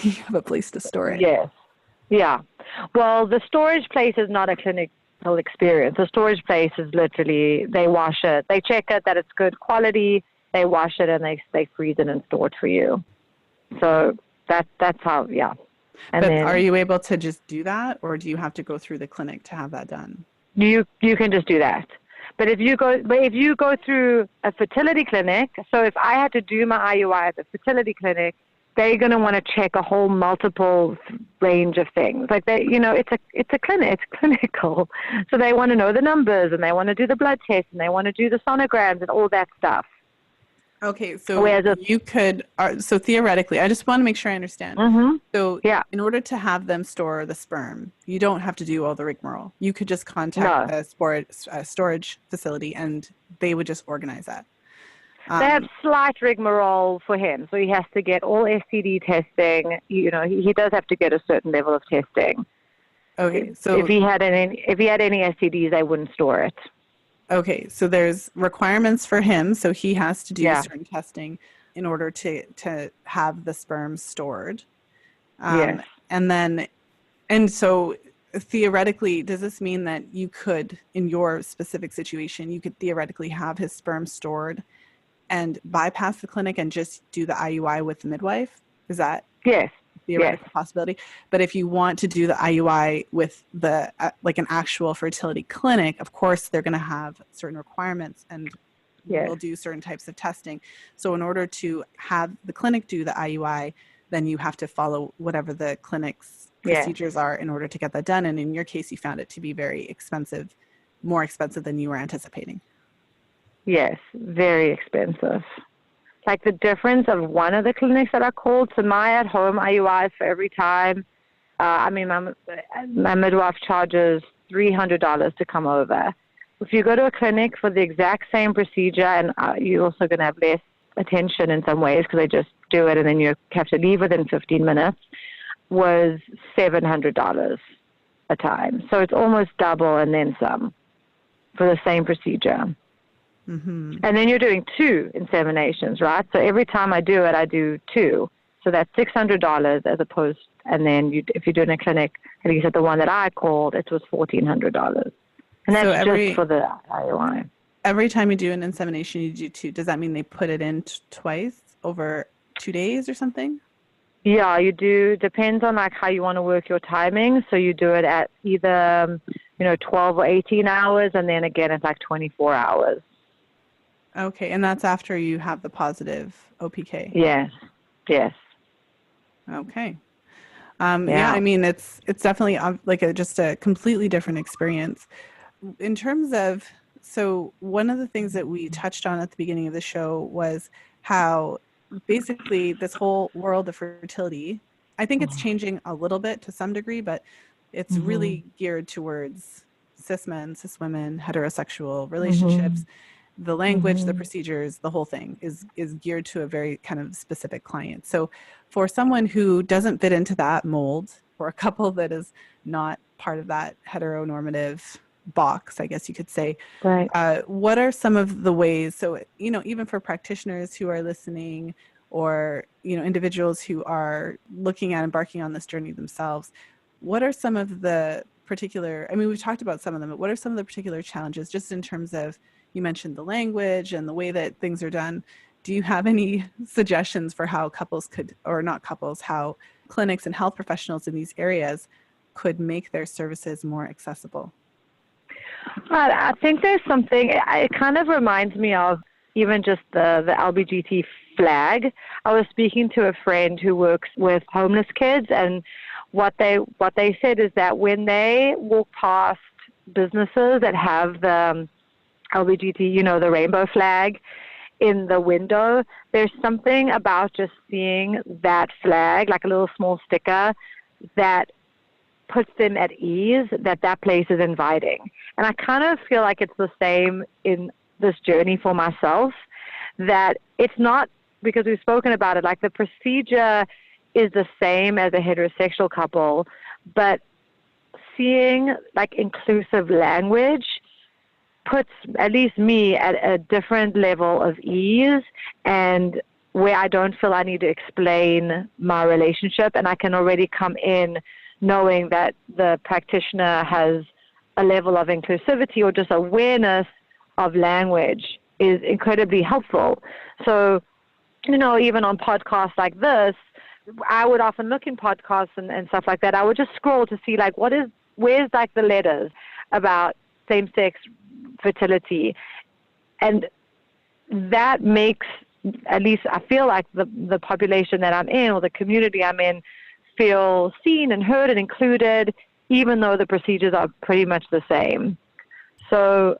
A: you have a place to store it.
B: Yes. Yeah. Well, the storage place is not a clinical experience. The storage place is literally, they wash it, they check it that it's good quality, they wash it, and they freeze it and store it for you. So that's how, And
A: but then, are you able to just do that, or do you have to go through the clinic to have that done?
B: You can just do that. But if you go through a fertility clinic, so if I had to do my IUI at the fertility clinic, they're going to want to check a whole multiple range of things. Like it's a clinic, it's clinical. So they want to know the numbers, and they want to do the blood tests, and they want to do the sonograms and all that stuff.
A: Okay, so you could, so theoretically, I just want to make sure I understand.
B: Mm-hmm.
A: So in order to have them store the sperm, you don't have to do all the rigmarole. You could just contact a storage facility, and they would just organize that.
B: They have slight rigmarole for him, so he has to get all STD testing. He does have to get a certain level of testing.
A: Okay, so
B: if he had any STDs, they wouldn't store it.
A: Okay, so there's requirements for him, so he has to do certain testing in order to have the sperm stored.
B: Yes.
A: And so theoretically, does this mean that you could, in your specific situation, you could theoretically have his sperm stored and bypass the clinic and just do the IUI with the midwife? Is that theoretical possibility? But if you want to do the IUI with the like an actual fertility clinic, of course they're going to have certain requirements, and will do certain types of testing. So in order to have the clinic do the IUI, then you have to follow whatever the clinic's procedures are in order to get that done. And in your case, you found it to be very expensive, more expensive than you were anticipating.
B: Yes, very expensive. Like the difference of one of the clinics that I called, so my at-home IUIs for every time, my midwife charges $300 to come over. If you go to a clinic for the exact same procedure, and you're also going to have less attention in some ways because they just do it and then you have to leave within 15 minutes, was $700 a time. So it's almost double and then some for the same procedure.
A: Mm-hmm.
B: And then you're doing 2 inseminations, right? So every time I do it, I do 2. So that's $600 as opposed, and then if you're doing a clinic, at least at the one that I called, it was $1,400. And that's just for the IUI.
A: Every time you do an insemination, you do 2. Does that mean they put it in twice over 2 days or something?
B: Yeah, you do. Depends on like how you want to work your timing. So you do it at either, 12 or 18 hours, and then again at like 24 hours.
A: Okay, and that's after you have the positive OPK.
B: Yes.
A: Okay. I mean, it's definitely like just a completely different experience. In terms of, so one of the things that we touched on at the beginning of the show was how basically this whole world of fertility, I think it's changing a little bit to some degree, but it's really geared towards cis men, cis women, heterosexual relationships. The language, the procedures, the whole thing is geared to a very kind of specific client. So for someone who doesn't fit into that mold, or a couple that is not part of that heteronormative box, I guess you could say,
B: right.
A: What are some of the ways, so, even for practitioners who are listening, or, individuals who are looking at embarking on this journey themselves, what are some of the particular, we've talked about some of them, but what are some of the particular challenges just in terms of, you mentioned the language and the way that things are done. Do you have any suggestions for how couples could, or not couples, how clinics and health professionals in these areas could make their services more accessible?
B: I think there's something, it kind of reminds me of even just the LBGT flag. I was speaking to a friend who works with homeless kids, and what they said is that when they walk past businesses that have the LBGT, the rainbow flag in the window, there's something about just seeing that flag, like a little small sticker, that puts them at ease, that place is inviting. And I kind of feel like it's the same in this journey for myself, that it's not, because we've spoken about it, like the procedure is the same as a heterosexual couple, but seeing like inclusive language puts at least me at a different level of ease, and where I don't feel I need to explain my relationship, and I can already come in knowing that the practitioner has a level of inclusivity or just awareness of language is incredibly helpful. So, even on podcasts like this, I would often look in podcasts and stuff like that. I would just scroll to see like where's like the letters about same-sex fertility. And that makes, at least I feel like the population that I'm in, or the community I'm in, feel seen and heard and included, even though the procedures are pretty much the same. So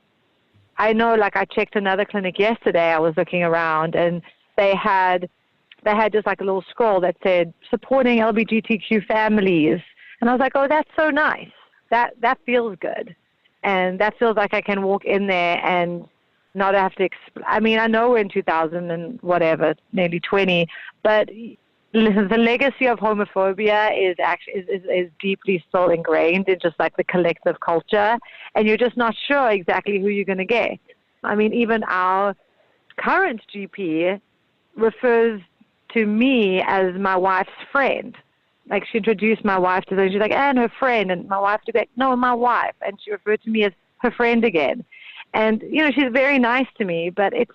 B: I know, like, I checked another clinic yesterday. I was looking around, and they had just like a little scroll that said supporting LBGQ families. And I was like, oh, that's so nice. That feels good. And that feels like I can walk in there and not have to I mean, I know we're in 2000 and whatever, maybe 20, but listen, the legacy of homophobia is deeply still ingrained in just like the collective culture, and you're just not sure exactly who you're going to get. I mean, even our current GP refers to me as my wife's friend. Like, she introduced my wife to her, she's like, and her friend, and my wife would be like, no, my wife, and she referred to me as her friend again. And, you know, she's very nice to me, but it's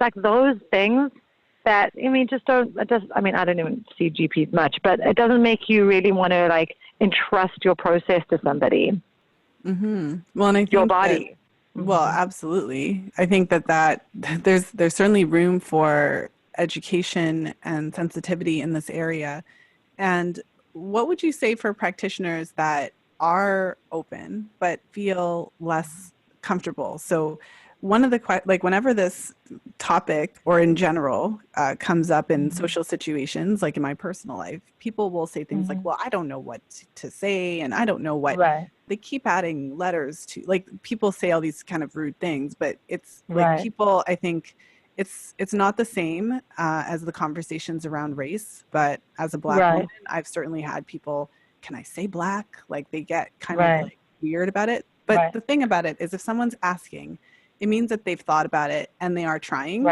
B: like those things that, I mean, I mean, I don't even see GPs much, but it doesn't make you really want to, like, entrust your process to somebody.
A: Mm-hmm. Well, and I think
B: your body.
A: Well, absolutely. I think that there's certainly room for education and sensitivity in this area. And what would you say for practitioners that are open but feel less comfortable? So one of the, like, whenever this topic, or in general, comes up in social situations, like in my personal life, people will say things like, well, I don't know what to say, and I don't know what, they keep adding letters to, like, people say all these kind of rude things, but it's like, people, I think it's not the same as the conversations around race. But as a Black woman, I've certainly had people, can I say Black? Like, they get kind of like weird about it. But the thing about it is, if someone's asking, it means that they've thought about it and they are trying.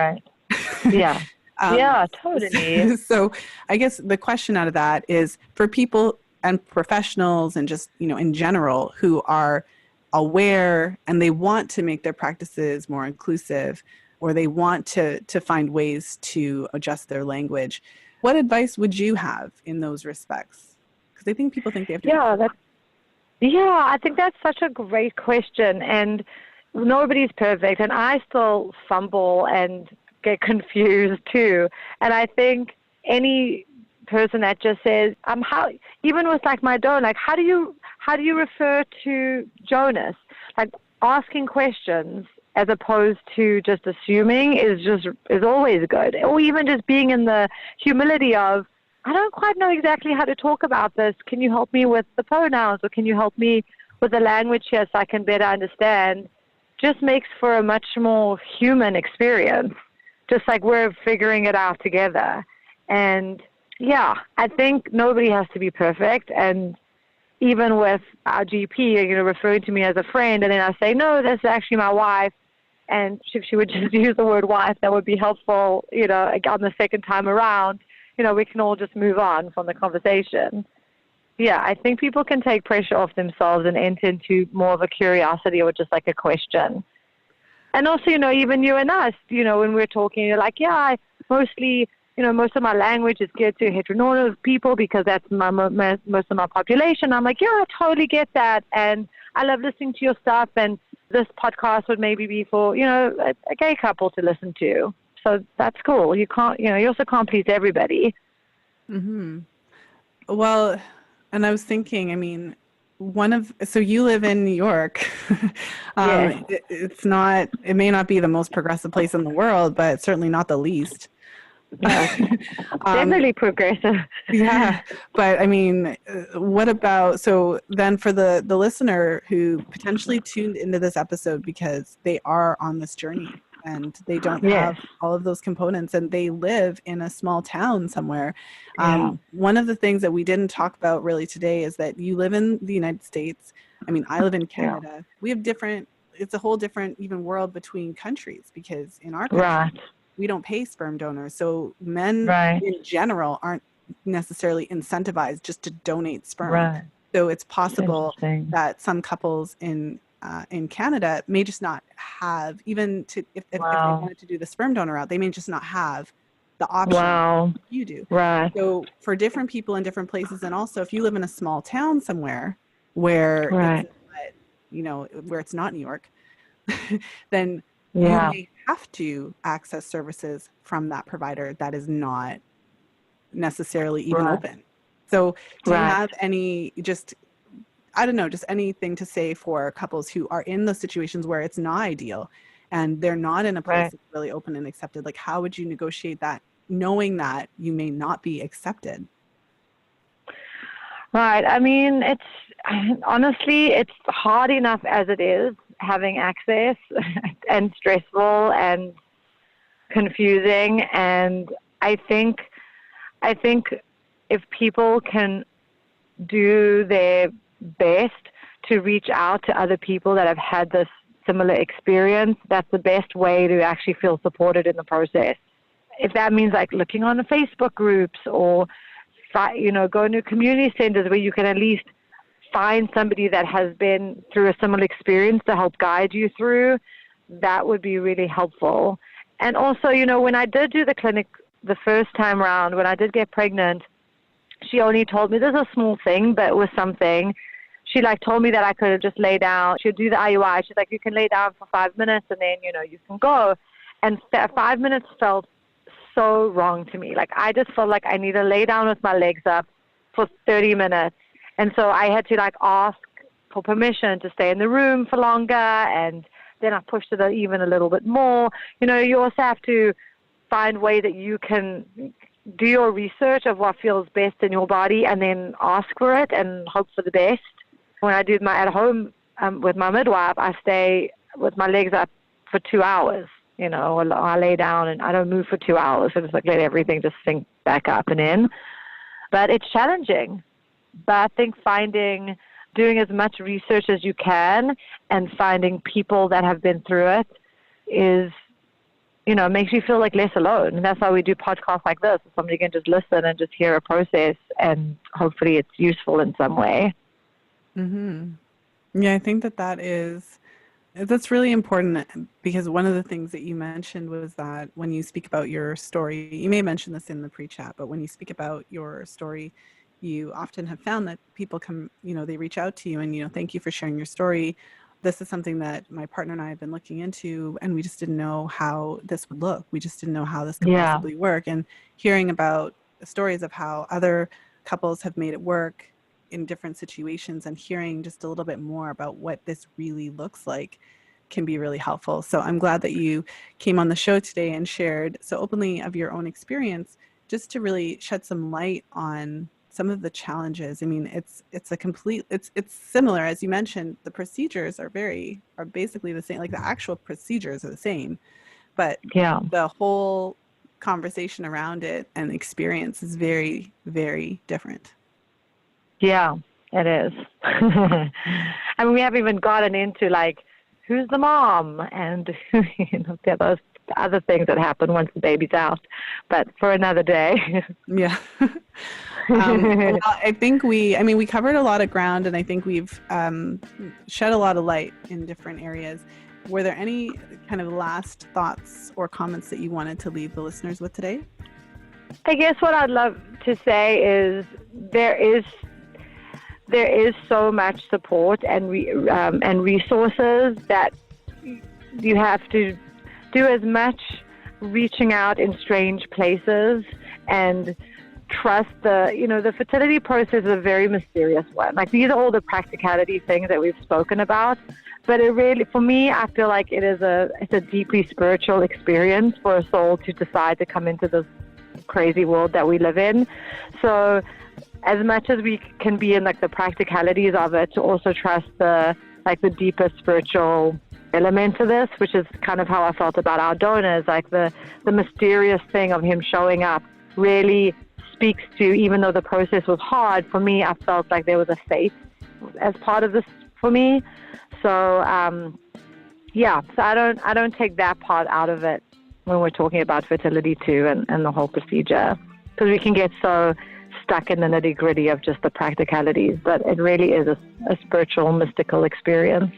B: Yeah. Yeah, totally.
A: So I guess the question out of that is, for people and professionals and just, you know, in general, who are aware and they want to make their practices more inclusive, or they want to find ways to adjust their language, what advice would you have in those respects? Because I think people think they have to.
B: I think that's such a great question, and nobody's perfect, and I still fumble and get confused too. And I think any person that just says, even with like my donor, like, how do you refer to Jonas? Like, asking questions as opposed to just assuming is always good. Or even just being in the humility of, I don't quite know exactly how to talk about this. Can you help me with the pronouns, or can you help me with the language here so I can better understand? Just makes for a much more human experience, just like we're figuring it out together. And yeah, I think nobody has to be perfect. And even with our GP, you know, referring to me as a friend, and then I say, no, that's actually my wife. And if she would just use the word wife, that would be helpful, you know, on the second time around. You know, we can all just move on from the conversation. Yeah, I think people can take pressure off themselves and enter into more of a curiosity, or just like a question. And also, you know, even you and us, you know, when we're talking, you're like, yeah, I mostly, you know, most of my language is geared to heteronormative people because that's most of my population. I'm like, yeah, I totally get that. And I love listening to your stuff. And this podcast would maybe be for, you know, a gay couple to listen to. So that's cool. You also can't please everybody.
A: Mm-hmm. Well, and I was thinking, I mean, so you live in New York.
B: Yes.
A: It may not be the most progressive place in the world, but it's certainly not the least.
B: Definitely progressive.
A: Yeah. But I mean, what about, so then for the listener who potentially tuned into this episode because they are on this journey and they don't have all of those components and they live in a small town somewhere. One of the things that we didn't talk about really today is that you live in the United States. I mean, I live in Canada. We have it's a whole different even world between countries, because in our country, we don't pay sperm donors. So men in general aren't necessarily incentivized just to donate sperm. So it's possible that some couples in Canada may just not have, even if they wanted to do the sperm donor route, they may just not have the option you do. So for different people in different places, and also if you live in a small town somewhere where it's not, where it's not New York, then you
B: Yeah,
A: may have to access services from that provider that is not necessarily even
B: right,
A: open. So do you
B: right.
A: have any, just, I don't know, just anything to say for couples who are in those situations where it's not ideal and they're not in a place
B: Right.
A: that's really open and accepted? Like, how would you negotiate that, knowing that you may not be accepted?
B: Right. I mean, honestly, it's hard enough as it is having access and stressful and confusing. And I think, I think if people can do their best to reach out to other people that have had this similar experience, that's the best way to actually feel supported in the process. If that means like looking on the Facebook groups or going to community centers where you can at least find somebody that has been through a similar experience to help guide you through, that would be really helpful. And also, when I did do the clinic the first time around, when I did get pregnant, she only told me, this is a small thing, but it was something. She told me that I could just lay down. She'd do the IUI. She's like, you can lay down for 5 minutes and then, you can go. And 5 minutes felt so wrong to me. I just felt like I need to lay down with my legs up for 30 minutes. And so I had to ask for permission to stay in the room for longer. And then I pushed it even a little bit more. You also have to find ways that you can do your research of what feels best in your body and then ask for it and hope for the best. When I do my at home with my midwife, I stay with my legs up for 2 hours. I lay down and I don't move for 2 hours. So just let everything just sink back up and in. But it's challenging. But I think doing as much research as you can and finding people that have been through it is, makes you feel less alone. And that's why we do podcasts like this. So somebody can just listen and just hear a process and hopefully it's useful in some way.
A: Mm-hmm. Yeah, I think that's really important, because one of the things that you mentioned was that when you speak about your story, you may mention this in the pre-chat, but when you speak about your story, you often have found that people come, they reach out to you and, thank you for sharing your story. This is something that my partner and I have been looking into, and we just didn't know how this would look. We just didn't know how this could
B: Yeah.
A: possibly work. And hearing about the stories of how other couples have made it work in different situations and hearing just a little bit more about what this really looks like can be really helpful. So I'm glad that you came on the show today and shared so openly of your own experience, just to really shed some light on some of the challenges. I mean, it's similar, as you mentioned. The procedures are basically the same. Like the actual procedures are the same, but
B: Yeah.
A: the whole conversation around it and experience is very, very different.
B: Yeah, it is. I mean, we haven't even gotten into who's the mom and those other things that happen once the baby's out, but for another day.
A: Yeah. Well, I think we covered a lot of ground, and I think we've shed a lot of light in different areas. Were there any kind of last thoughts or comments that you wanted to leave the listeners with today?
B: I guess what I'd love to say is there is so much support and resources that you have to do as much reaching out in strange places and trust the fertility process is a very mysterious one. These are all the practicality things that we've spoken about, but it really, for me, I feel like it's a deeply spiritual experience for a soul to decide to come into this crazy world that we live in. So as much as we can be in the practicalities of it, to also trust the deeper spiritual element to this, which is kind of how I felt about our donors. The mysterious thing of him showing up really speaks to, even though the process was hard, for me, I felt like there was a faith as part of this for me. So so I don't take that part out of it when we're talking about fertility too and the whole procedure, because we can get so stuck in the nitty-gritty of just the practicalities, but it really is a spiritual, mystical experience.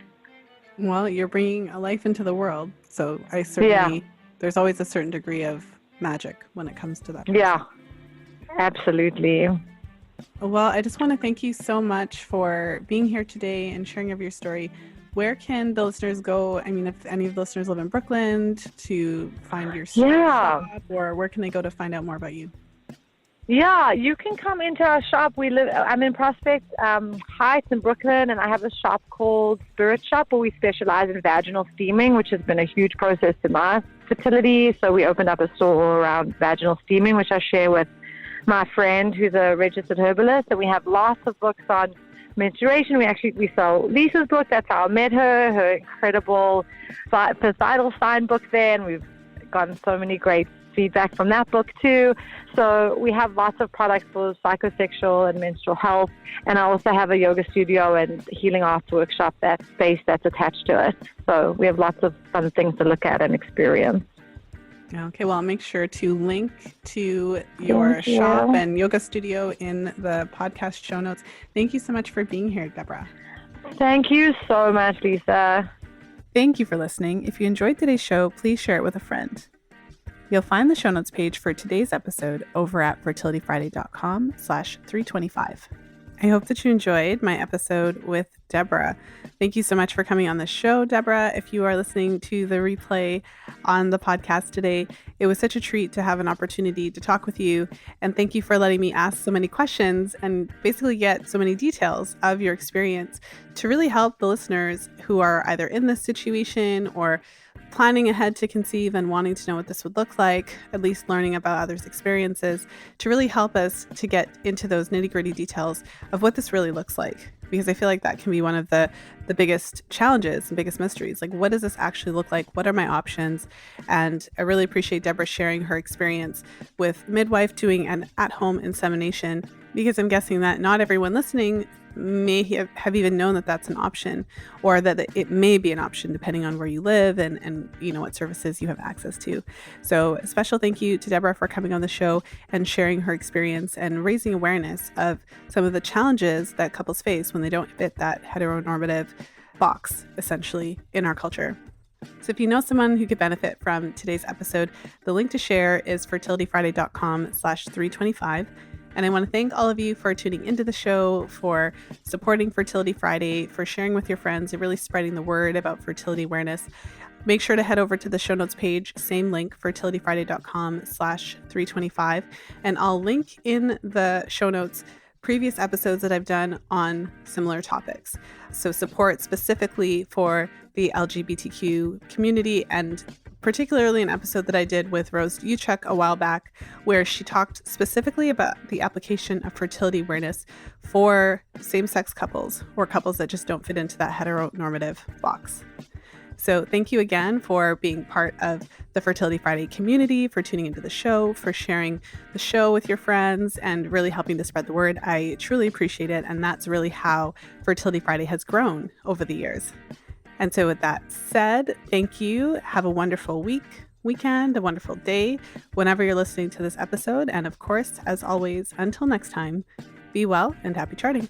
A: Well, you're bringing a life into the world, so I certainly, there's always a certain degree of magic when it comes to that.
B: Yeah, absolutely.
A: Well, I just want to thank you so much for being here today and sharing of your story. where can the listeners go? I mean, if any of the listeners live in Brooklyn, to find your shop, or where can they go to find out more about you?
B: Yeah, you can come into our shop. I'm in Prospect Heights in Brooklyn, and I have a shop called Spirit Shop where we specialize in vaginal steaming, which has been a huge process to my fertility. So we opened up a store around vaginal steaming, which I share with my friend who's a registered herbalist. And we have lots of books on menstruation. We sell Lisa's book. That's how I met her incredible societal sign book there, and we've gotten so many great feedback from that book too. So we have lots of products for psychosexual and menstrual health, and I also have a yoga studio and healing arts workshop, that space that's attached to it. So we have lots of fun things to look at and experience.
A: Okay, well, I'll make sure to link to your shop and yoga studio in the podcast show notes. Thank you so much for being here, Deborah.
B: Thank you so much, Lisa.
A: Thank you for listening. If you enjoyed today's show, please share it with a friend. You'll find the show notes page for today's episode over at fertilityfriday.com/325. I hope that you enjoyed my episode with Deborah. Thank you so much for coming on the show, Deborah. If you are listening to the replay on the podcast today, it was such a treat to have an opportunity to talk with you. And thank you for letting me ask so many questions and basically get so many details of your experience to really help the listeners who are either in this situation or planning ahead to conceive and wanting to know what this would look like, at least learning about others' experiences, to really help us to get into those nitty-gritty details of what this really looks like. Because I feel like that can be one of the biggest challenges and biggest mysteries. Like, what does this actually look like? What are my options? And I really appreciate Deborah sharing her experience with midwife doing an at-home insemination, because I'm guessing that not everyone listening may have even known that that's an option, or that it may be an option depending on where you live and you know what services you have access to. So a special thank you to Deborah for coming on the show and sharing her experience and raising awareness of some of the challenges that couples face when they don't fit that heteronormative box, essentially, in our culture. So if you know someone who could benefit from today's episode, the link to share is fertilityfriday.com/325. And I want to thank all of you for tuning into the show, for supporting Fertility Friday, for sharing with your friends, and really spreading the word about fertility awareness. Make sure to head over to the show notes page, same link, fertilityfriday.com/325. And I'll link in the show notes previous episodes that I've done on similar topics. So support specifically for the LGBTQ community, and particularly an episode that I did with Rose Uchuk a while back, where she talked specifically about the application of fertility awareness for same-sex couples or couples that just don't fit into that heteronormative box. So thank you again for being part of the Fertility Friday community, for tuning into the show, for sharing the show with your friends, and really helping to spread the word. I truly appreciate it, and that's really how Fertility Friday has grown over the years. And so with that said, thank you. Have a wonderful weekend, a wonderful day, whenever you're listening to this episode. And of course, as always, until next time, be well and happy charting.